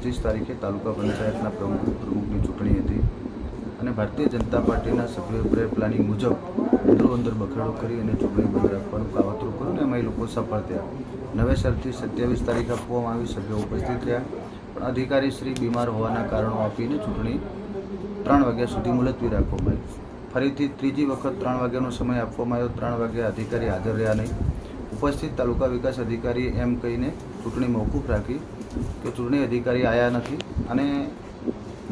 25 તારીખે તાલુકા પંચાયતના પ્રમુખની ચૂંટણી હતી અને ભારતીય જનતા પાર્ટીના સભ્યોએ પ્રે પ્લાનિંગ મુજબ અંદર બખેડો કરી અને ચૂંટણી બંધ રાખવાનું કાવતરું કર્યું અને એમાં એ લોકો સફળ થયા। નવેસરથી 27 તારીખ આપવામાં આવી, સભ્યો ઉપસ્થિત રહ્યા, પણ અધિકારી શ્રી બીમાર હોવાના કારણો આપીને ચૂંટણી 3 વાગ્યા સુધી મુલતવી રાખવામાં આવી। ફરીથી ત્રીજી વખત 3 વાગ્યાનો સમય આપવામાં આવ્યો। 3 વાગ્યા અધિકારી હાજર રહ્યા નહીં। ઉપસ્થિત તાલુકા વિકાસ અધિકારીએ એમ કહીને ચૂંટણી મોકૂફ રાખી કે ચૂંટણી અધિકારી આવ્યા નથી અને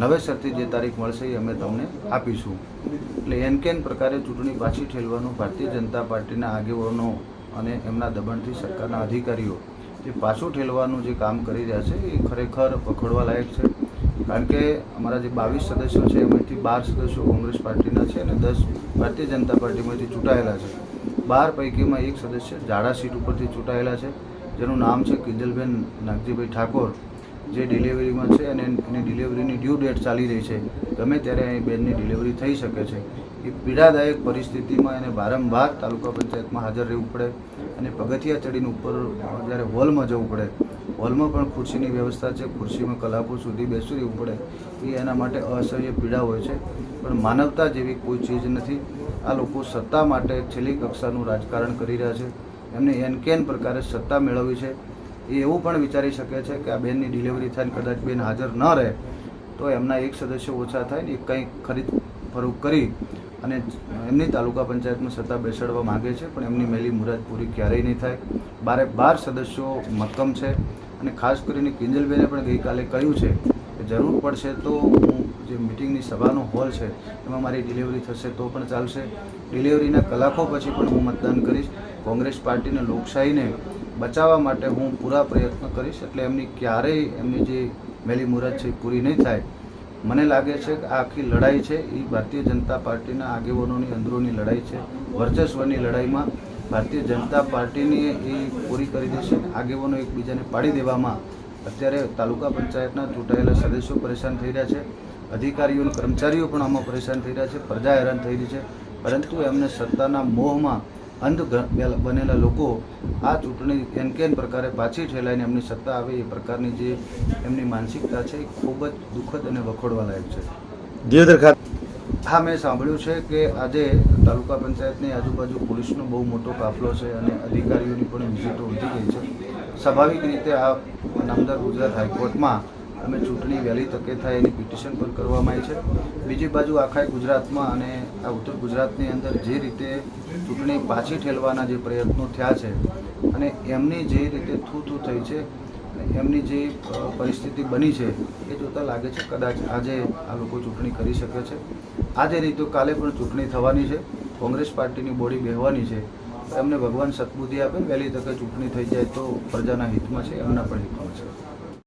નવેસરથી જે તારીખ મળશે એ અમે તમને આપીશું। એટલે એનકેન પ્રકારે ચૂંટણી પાછી ઠેલવાનું ભારતીય જનતા પાર્ટીના આગેવાનો અને એમના દબાણથી સરકારના અધિકારીઓ જે પાછું ઠેલવાનું જે કામ કરી રહ્યા છે એ ખરેખર પકડવા લાયક છે। કારણ કે અમારા જે 22 સદસ્યો છે એમાંથી 12 સદસ્યો કોંગ્રેસ પાર્ટીના છે અને 10 ભારતીય જનતા પાર્ટીમાંથી ચૂંટાયેલા છે। 12 પૈકીમાં એક સદસ્ય જાડા સીટ ઉપરથી ચૂંટાયેલા છે, જેનું નામ છે કિંજલબેન નાગજીભાઈ ઠાકોર, જે ડિલિવરીમાં છે અને એની ડિલિવરીની ડ્યુ ડેટ ચાલી રહી છે। ગમે ત્યારે અહીં બેનની ડિલિવરી થઈ શકે છે। એ પીડાદાયક પરિસ્થિતિમાં એને વારંવાર તાલુકા પંચાયતમાં હાજર રહેવું પડે અને પગથિયા ચડીને ઉપર જ્યારે હોલમાં જવું પડે, હોલમાં પણ ખુરશીની વ્યવસ્થા છે, ખુરશીમાં કલાકો સુધી બેસી રહેવું પડે, એ એના માટે અસહ્ય પીડા હોય છે। પણ માનવતા જેવી કોઈ ચીજ નથી। આ લોકો સત્તા માટે છેલ્લી કક્ષાનું રાજકારણ કરી રહ્યા છે। એમને એનકેન પ્રકારે સત્તા મેળવવી છે। એ એવું પણ વિચારી શકે છે કે આ બેનની ડિલિવરી થાય ને કદાચ બેન હાજર ન રહે તો એમના એક સદસ્ય ઓછા થાય ને એ કંઈક ખરીદ ફરોખ કરી અને એમની તાલુકા પંચાયતમાં સત્તા બેસાડવા માગે છે, પણ એમની મેલી મુરાદ પૂરી ક્યારેય નહીં થાય। 12 સદસ્યો મક્કમ છે અને ખાસ કરીને કિંજલબેને પણ ગઈકાલે કહ્યું છે કે જરૂર પડશે તો હું જે મિટિંગની સભાનો હોલ છે એમાં મારી ડિલિવરી થશે તો પણ ચાલશે। ડિલિવરીના કલાકો પછી પણ હું મતદાન કરીશ। કોંગ્રેસ પાર્ટીને, લોકશાહીને બચાવવા માટે હું પૂરા પ્રયત્ન કરીશ। એટલે એમની ક્યારેય એમની જે મેલી મુરાદ છે એ પૂરી નહીં થાય। મને લાગે છે કે આ આખી લડાઈ છે એ ભારતીય જનતા પાર્ટીના આગેવાનોની અંદરોની લડાઈ છે। વર્ચસ્વની લડાઈમાં ભારતીય જનતા પાર્ટીની એ પૂરી કરી દેશે। આગેવાનો એકબીજાને પાડી દેવામાં અત્યારે તાલુકા પંચાયતના ચૂંટાયેલા સદસ્યો પરેશાન થઈ રહ્યા છે, અધિકારીઓ અને કર્મચારીઓ પણ આમાં પરેશાન થઈ રહ્યા છે, પ્રજા હેરાન થઈ રહી છે। પરંતુ એમને સત્તાના મોહમાં અંધ બનેલા લોકો આ ચૂંટણી એનકેન પ્રકારે પાછી ઠેલાઈને એમની સત્તા આવે એ પ્રકારની જે એમની માનસિકતા છે એ ખૂબ જ દુઃખદ અને વખોડવા લાયક છે। દિયોદર ખાતે હા, મેં સાંભળ્યું છે કે આજે તાલુકા પંચાયતની આજુબાજુ પોલીસનો બહુ મોટો કાફલો છે અને અધિકારીઓની પણ વિઝિટો વધી ગઈ છે। સ્વાભાવિક રીતે આ નામદાર ગુજરાત હાઈકોર્ટમાં અમે ચૂંટણી વહેલી તકે થાય એની પિટિશન પણ કરવામાં આવી છે। બીજી બાજુ આખા ગુજરાતમાં અને આ ઉત્તર ગુજરાતની અંદર જે રીતે ચૂંટણી પાછી ઠેલવાના જે પ્રયત્નો થયા છે અને એમની જે રીતે થૂ થઈ છે, એમની જે પરિસ્થિતિ બની છે એ જોતાં લાગે છે કદાચ આજે આ લોકો ચૂંટણી કરી શકે છે। આજે નહીં તો કાલે પણ ચૂંટણી થવાની છે, કોંગ્રેસ પાર્ટીની બોડી બેહવાની છે। એમને ભગવાન સદબુદ્ધિ આપે, વહેલી તકે ચૂંટણી થઈ જાય તો પ્રજાના હિતમાં છે, એમના પણ હિતમાં છે।